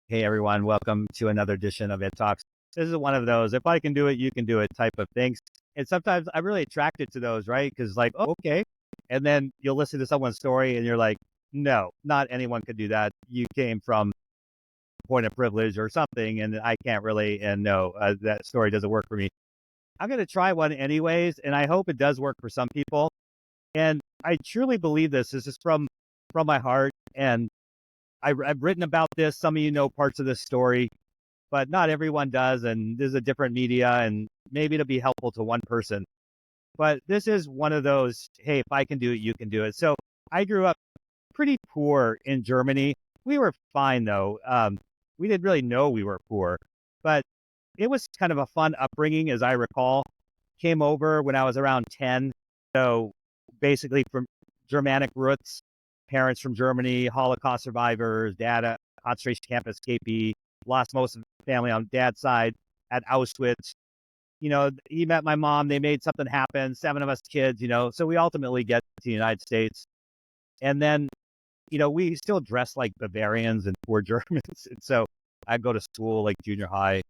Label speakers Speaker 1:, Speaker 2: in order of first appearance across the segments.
Speaker 1: Hey everyone, welcome to another edition of Ed Talks. This is one of those, if I can do it, you can do it type of things. And sometimes I'm really attracted to those, right? Because like, oh, okay. And then you'll listen to someone's story and you're like, no, not anyone could do that. You came from a point of privilege or something, and I can't relate. And no, that story doesn't work for me. I'm going to try one anyways, and I hope it does work for some people. And I truly believe this. This is from my heart. And I've written about this. Some of you know parts of this story, but not everyone does. And this is a different media, and maybe it'll be helpful to one person. But this is one of those, hey, if I can do it, you can do it. So I grew up pretty poor in Germany. We were fine though. We didn't really know we were poor, but it was kind of a fun upbringing, as I recall. Came over when I was around 10. So basically from Germanic roots, parents from Germany, Holocaust survivors, dad a concentration camp escapee, lost most of the family on dad's side at Auschwitz. He met my mom. They made something happen. 7 of us kids, so we ultimately get to the United States. And then, we still dress like Bavarians and poor Germans. And so I go to school like junior high,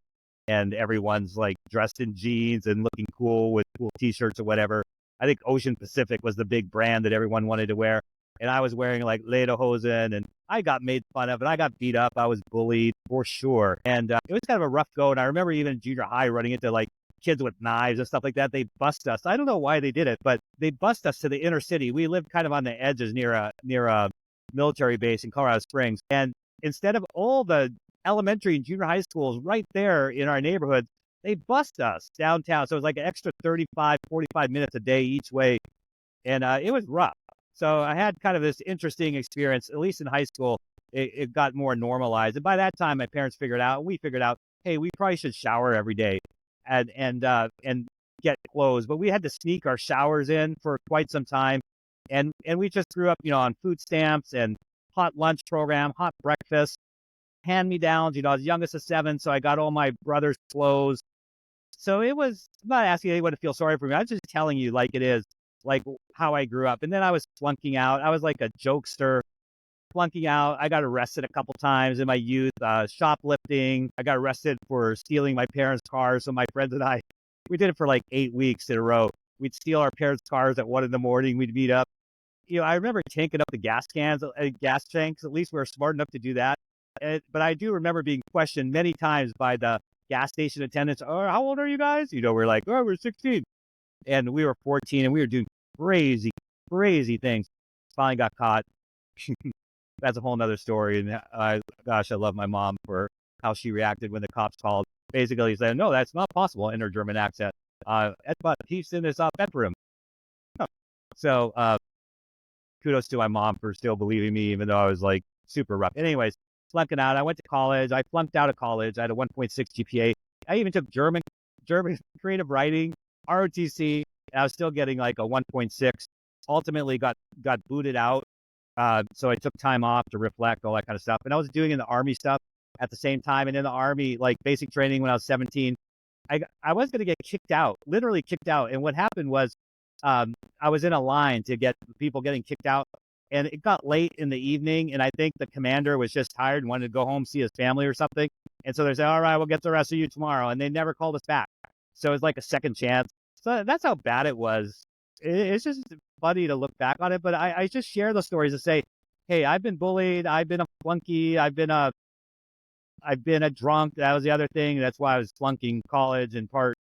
Speaker 1: and everyone's like dressed in jeans and looking cool with cool t-shirts or whatever. I think Ocean Pacific was the big brand that everyone wanted to wear. And I was wearing like lederhosen, and I got made fun of and I got beat up. I was bullied for sure. And it was kind of a rough go. And I remember even in junior high running into like kids with knives and stuff like that. They'd bust us. I don't know why they did it, but they bust us to the inner city. We lived kind of on the edges near a military base in Colorado Springs. And instead of all the elementary and junior high schools right there in our neighborhood, they bust us downtown. So it was like an extra 35, 45 minutes a day each way. And it was rough. So I had kind of this interesting experience, at least in high school. It got more normalized. And by that time, my parents figured out, we figured out, hey, we probably should shower every day and get clothes. But we had to sneak our showers in for quite some time. And we just grew up, on food stamps and hot lunch program, hot breakfast, hand-me-downs. I was youngest of 7, so I got all my brother's clothes. So I'm not asking anyone to feel sorry for me. I was just telling you like it is, like how I grew up. And then I was flunking out. I was like a jokester, flunking out. I got arrested a couple times in my youth, shoplifting. I got arrested for stealing my parents' cars. So my friends and I, we did it for like 8 weeks in a row. We'd steal our parents' cars at 1 a.m. We'd meet up. I remember tanking up the gas cans, gas tanks. At least we were smart enough to do that. But I do remember being questioned many times by the gas station attendants. Oh, how old are you guys? We're like, oh, we're 16. And we were 14, and we were doing crazy, crazy things. Finally got caught. That's a whole nother story. And gosh, I love my mom for how she reacted when the cops called. Basically saying, no, that's not possible in her German accent. But he's in this bedroom. So kudos to my mom for still believing me, even though I was like super rough. Anyways, flunking out. I went to college. I flunked out of college. I had a 1.6 GPA. I even took German creative writing, ROTC. And I was still getting like a 1.6. Ultimately got booted out. So I took time off to reflect, all that kind of stuff. And I was doing in the Army stuff at the same time. And in the Army, like basic training when I was 17, I was going to get kicked out, literally kicked out. And what happened was I was in a line to get people getting kicked out. And it got late in the evening. And I think the commander was just tired and wanted to go home, see his family or something. And so they said, all right, we'll get the rest of you tomorrow. And they never called us back. So it was like a second chance. So that's how bad it was. It's just funny to look back on it, but I just share those stories to say, hey, I've been bullied. I've been a flunky. I've been a drunk. That was the other thing. That's why I was flunking college in part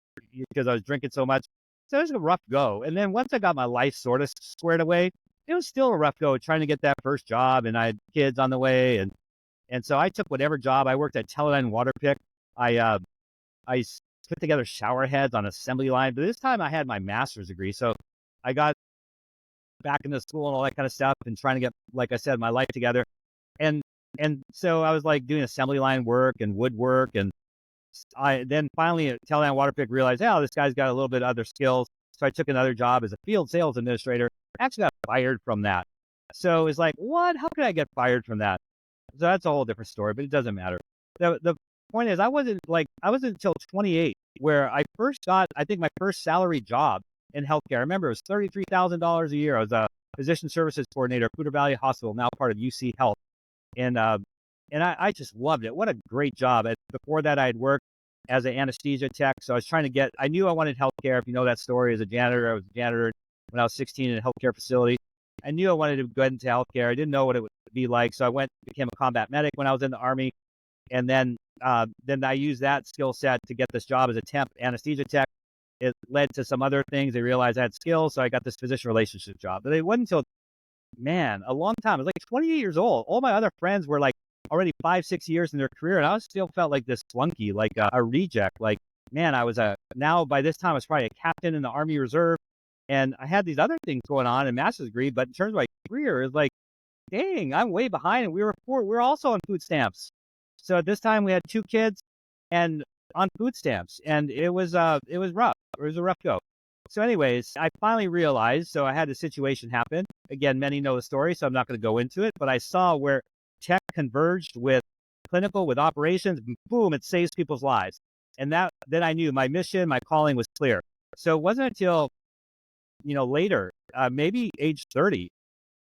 Speaker 1: because I was drinking so much. So it was a rough go. And then once I got my life sort of squared away, it was still a rough go trying to get that first job. And I had kids on the way. And so I took whatever job. I worked at Teledyne Water Pick. I put together shower heads on assembly line. But this time I had my master's degree. So I got back into school and all that kind of stuff and trying to get, like I said, my life together. And so I was like doing assembly line work and woodwork. And I then finally at Teledyne Waterpick realized, oh, this guy's got a little bit of other skills. So I took another job as a field sales administrator. Actually got fired from that. So it's like, what? How could I get fired from that? So that's a whole different story, but it doesn't matter. The point is, I wasn't until 28 where I first got, I think, my first salary job in healthcare. I remember it was $33,000 a year. I was a physician services coordinator at Poudre Valley Hospital, now part of UC Health. And And I just loved it. What a great job. And before that, I had worked as an anesthesia tech. So I was trying to I knew I wanted healthcare. If you know that story, as a janitor, I was a janitor when I was 16 in a healthcare facility. I knew I wanted to go into healthcare. I didn't know what it would be like. So I became a combat medic when I was in the Army. And then I used that skill set to get this job as a temp anesthesia tech. It led to some other things. They realized I had skills. So I got this physician relationship job. But it wasn't until, man, a long time. I was like 28 years old. All my other friends were like already 5, 6 years in their career. And I still felt like this flunky, like a reject. Like, man, now by this time I was probably a captain in the Army Reserve. And I had these other things going on in master's degree. But in terms of my career, it's like, dang, I'm way behind. And we were also on food stamps. So at this time we had 2 kids and on food stamps, and it was rough. It was a rough go. So anyways, I finally realized, so I had a situation happen. Again, many know the story, so I'm not going to go into it, but I saw where tech converged with clinical, with operations, and boom, it saves people's lives. And then I knew my mission, my calling was clear. So it wasn't until, later, maybe age 30,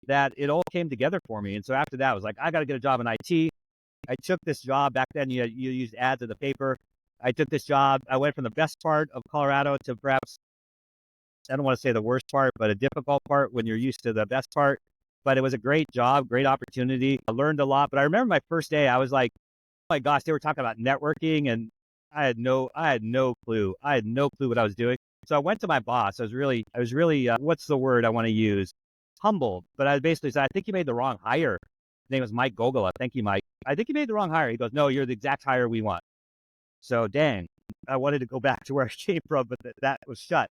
Speaker 1: that it all came together for me. And so after that, I was like, I got to get a job in IT. I took this job. Back then, you used ads in the paper. I took this job. I went from the best part of Colorado to perhaps, I don't want to say the worst part, but a difficult part when you're used to the best part. But it was a great job, great opportunity. I learned a lot. But I remember my first day, I was like, oh my gosh, they were talking about networking, and I had no clue. I had no clue what I was doing. So I went to my boss. I was really, what's the word I want to use? Humbled. But I basically said, I think you made the wrong hire. His name was Mike Gogola. Thank you, Mike. I think you made the wrong hire. He goes, no, you're the exact hire we want. So dang, I wanted to go back to where I came from, but that was shut.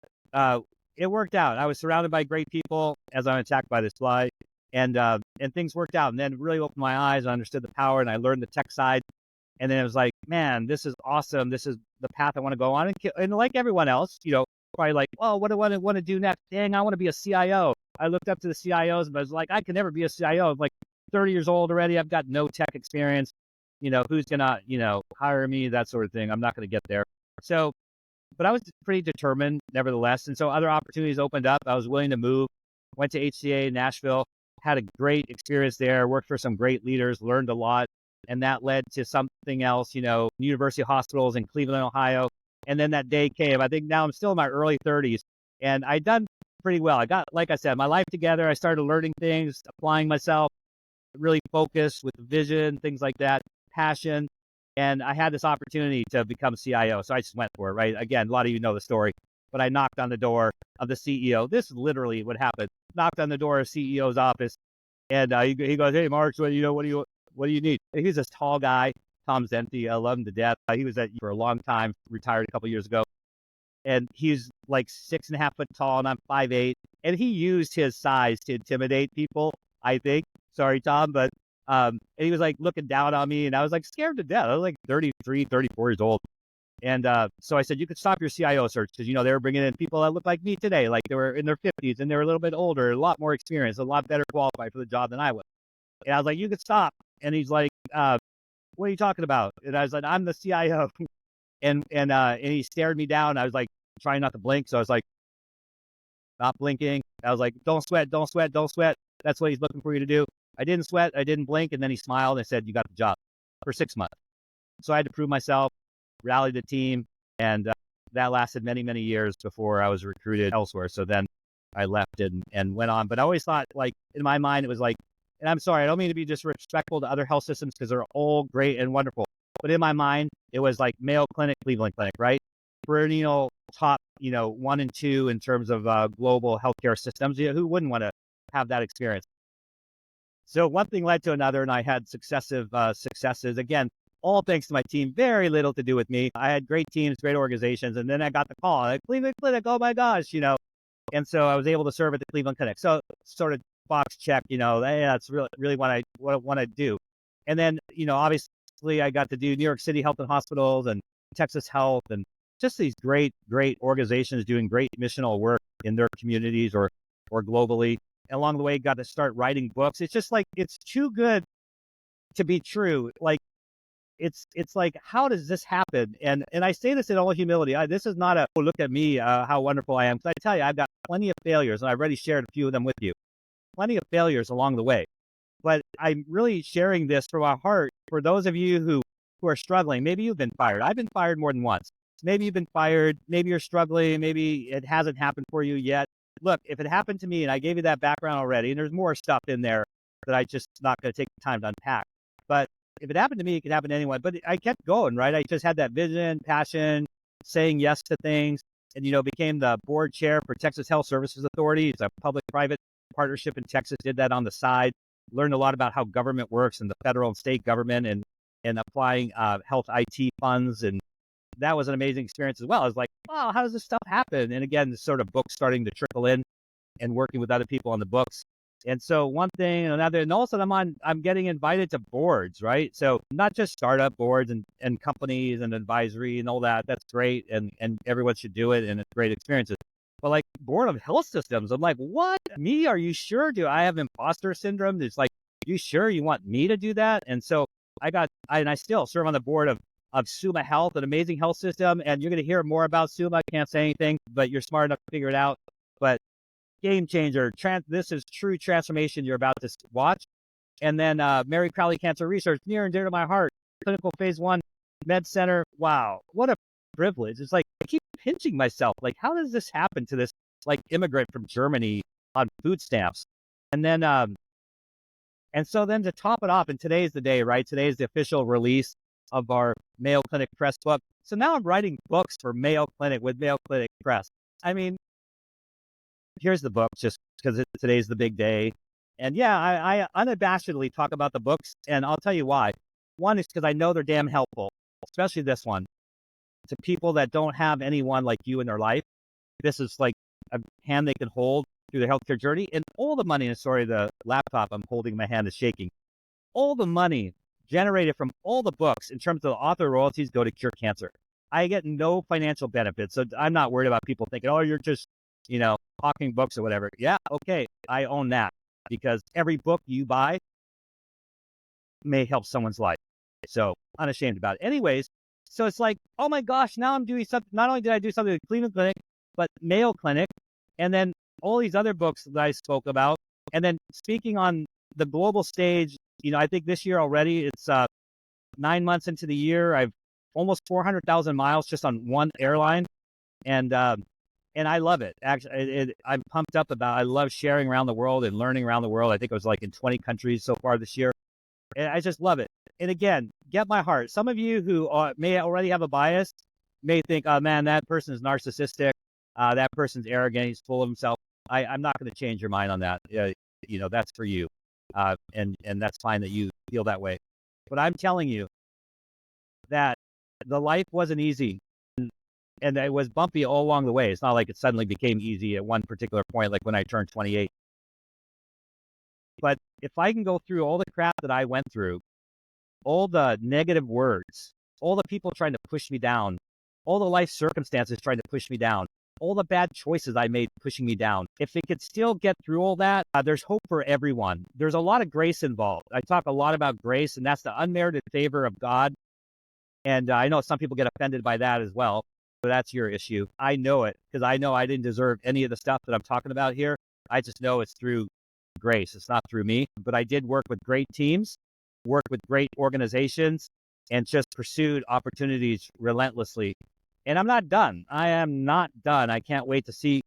Speaker 1: It worked out. I was surrounded by great people as I'm attacked by this fly, and things worked out. And then it really opened my eyes. I understood the power, and I learned the tech side. And then it was like, man, this is awesome. This is the path I want to go on. And like everyone else, probably like, oh, what do I want to do next? Dang, I want to be a CIO. I looked up to the CIOs, but I was like, I can never be a CIO. I'm like 30 years old already. I've got no tech experience. Who's gonna, hire me, that sort of thing. I'm not going to get there. So, but I was pretty determined nevertheless. And so other opportunities opened up. I was willing to move, went to HCA Nashville, had a great experience there, worked for some great leaders, learned a lot. And that led to something else, University Hospitals in Cleveland, Ohio. And then that day came. I think now I'm still in my early 30s, and I done pretty well. I got, like I said, my life together. I started learning things, applying myself, really focused with vision, things like that, passion. And I had this opportunity to become CIO. So I just went for it, right? Again, a lot of you know the story, but I knocked on the door of the CEO. This is literally what happened. Knocked on the door of CEO's office, and he goes, "Hey, Marx, what do you need?" He's this tall guy, Tom Zenti. I love him to death. He was at for a long time, retired a couple years ago. And he's like 6.5 foot tall, and I'm 5'8". And he used his size to intimidate people, I think. Sorry, Tom, but and he was like looking down on me, and I was like scared to death. I was like 33, 34 years old. And so I said, you could stop your CIO search, because, they were bringing in people that looked like me today, like they were in their 50s, and they were a little bit older, a lot more experienced, a lot better qualified for the job than I was. And I was like, you could stop. And he's like, what are you talking about? And I was like, I'm the CIO. And he stared me down. I was like, trying not to blink. So I was like, not blinking. I was like, don't sweat, don't sweat, don't sweat. That's what he's looking for you to do. I didn't sweat. I didn't blink. And then he smiled and said, you got the job for 6 months. So I had to prove myself, rally the team. And that lasted many, many years before I was recruited elsewhere. So then I left and went on. But I always thought, like, in my mind, it was like, and I'm sorry, I don't mean to be disrespectful to other health systems, because they're all great and wonderful. But in my mind, it was like Mayo Clinic, Cleveland Clinic, right? Perennial top, 1 and 2 in terms of global healthcare systems. Who wouldn't want to have that experience? So one thing led to another, and I had successive successes. Again, all thanks to my team, very little to do with me. I had great teams, great organizations, and then I got the call, like, Cleveland Clinic, oh my gosh, And so I was able to serve at the Cleveland Clinic. So sort of box check, hey, that's really what I want to do. And then, obviously I got to do New York City Health and Hospitals and Texas Health, and just these great organizations doing great missional work in their communities or globally. And along the way, got to start writing books. It's just like, it's too good to be true. Like, it's like, how does this happen? And I say this in all humility. This is not oh, look at me, how wonderful I am. Because I tell you, I've got plenty of failures, and I've already shared a few of them with you. Plenty of failures along the way. But I'm really sharing this from our heart for those of you who are struggling. Maybe you've been fired. I've been fired more than once. Maybe you've been fired. Maybe you're struggling. Maybe it hasn't happened for you yet. Look, if it happened to me, and I gave you that background already, and there's more stuff in there that I just not going to take the time to unpack. But if it happened to me, it could happen to anyone. But I kept going, right? I just had that vision, passion, saying yes to things, and became the board chair for Texas Health Services Authority. It's a public-private partnership in Texas. Did that on the side. Learned a lot about how government works and the federal and state government, and applying health IT funds, and that was an amazing experience as well. I was like, wow, how does this stuff happen? And again, this sort of book starting to trickle in and working with other people on the books. And so one thing and another, and also I'm getting invited to boards, right? So not just startup boards and companies and advisory and all that. That's great. And everyone should do it. And it's great experiences. But like board of health systems, I'm like, what? Me? Are you sure? Do I have imposter syndrome? It's like, you sure you want me to do that? And so I still serve on the board of Summa Health, an amazing health system. And you're going to hear more about Summa. I can't say anything, but you're smart enough to figure it out. But game changer. This is true transformation you're about to watch. And then Mary Crowley Cancer Research, near and dear to my heart. Clinical phase 1 med center. Wow, what a privilege. It's like I keep pinching myself. Like, how does this happen to this like immigrant from Germany on food stamps? And then and so then to top it off, and today's the day, right? Today's the official release of our Mayo Clinic Press book. So now I'm writing books for Mayo Clinic with Mayo Clinic Press. I mean, here's the book, just because today's the big day. And yeah, I unabashedly talk about the books, and I'll tell you why. One is because I know they're damn helpful, especially this one, to people that don't have anyone like you in their life. This is like a hand they can hold through their healthcare journey. And all the money, and sorry, the laptop I'm holding, my hand is shaking. All the money generated from all the books in terms of the author royalties go to cure cancer. I get no financial benefits, so I'm not worried about people thinking, oh, you're just, hawking books or whatever. Yeah, okay, I own that, because every book you buy may help someone's life. So unashamed about it. Anyways, so it's like, oh my gosh, now I'm doing something. Not only did I do something at Cleveland Clinic, but Mayo Clinic, and then all these other books that I spoke about, and then speaking on the global stage. I think this year already, it's 9 months into the year. I've almost 400,000 miles just on one airline, and I love it. Actually, I'm pumped up about. I love sharing around the world and learning around the world. I think it was like in 20 countries so far this year. And I just love it. And again, get my heart. Some of you who may already have a bias may think, oh man, that person is narcissistic. That person's arrogant. He's full of himself. I'm not going to change your mind on that. That's for you. And that's fine that you feel that way. But I'm telling you that the life wasn't easy. And it was bumpy all along the way. It's not like it suddenly became easy at one particular point, like when I turned 28. But if I can go through all the crap that I went through, all the negative words, all the people trying to push me down, all the life circumstances trying to push me down, all the bad choices I made pushing me down, if it could still get through all that, there's hope for everyone. There's a lot of grace involved. I talk a lot about grace, and that's the unmerited favor of God. And I know some people get offended by that as well. So that's your issue. I know it, because I know I didn't deserve any of the stuff that I'm talking about here. I just know it's through grace. It's not through me. But I did work with great teams, work with great organizations, and just pursued opportunities relentlessly. And I'm not done. I am not done. I can't wait to see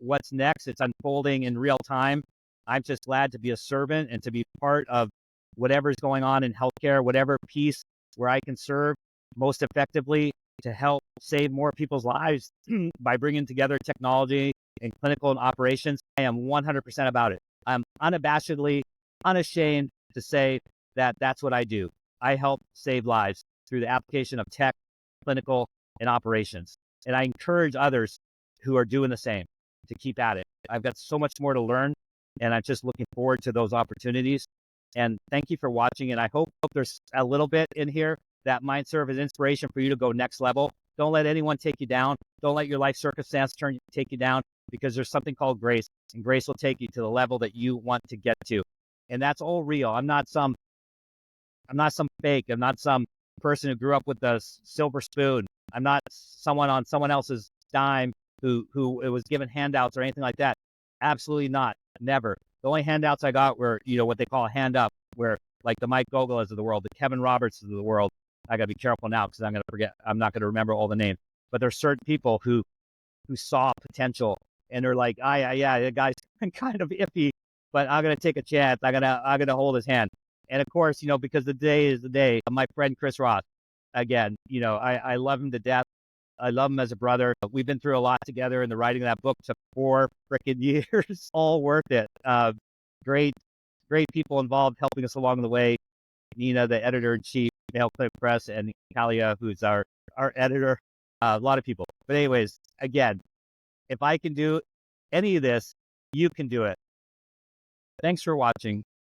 Speaker 1: what's next. It's unfolding in real time. I'm just glad to be a servant and to be part of whatever's going on in healthcare, whatever piece where I can serve most effectively to help save more people's lives by bringing together technology and clinical and operations. I am 100% about it. I'm unabashedly, unashamed to say that that's what I do. I help save lives through the application of tech, clinical, and operations. And I encourage others who are doing the same to keep at it. I've got so much more to learn, and I'm just looking forward to those opportunities. And thank you for watching. And I hope there's a little bit in here that might serve as inspiration for you to go next level. Don't let anyone take you down. Don't let your life circumstance take you down, because there's something called grace, and grace will take you to the level that you want to get to. And that's all real. I'm not some fake. I'm not some person who grew up with a silver spoon. I'm not someone on someone else's dime who was given handouts or anything like that. Absolutely not. Never. The only handouts I got were, what they call a hand up, where like the Mike Gogolas of the world, the Kevin Roberts of the world. I got to be careful now because I'm going to forget. I'm not going to remember all the names. But there's certain people who saw potential and they're like, yeah, the guy's kind of iffy, but I'm going to take a chance. I'm gonna hold his hand. And of course, because the day is the day. My friend Chris Ross, again, I love him to death. I love him as a brother. We've been through a lot together, and the writing of that book took 4 freaking years. All worth it. Great, great people involved helping us along the way. Nina, the editor in chief, Mail Clip Press, and Kalia, who's our editor. A lot of people. But anyways, again, if I can do any of this, you can do it. Thanks for watching.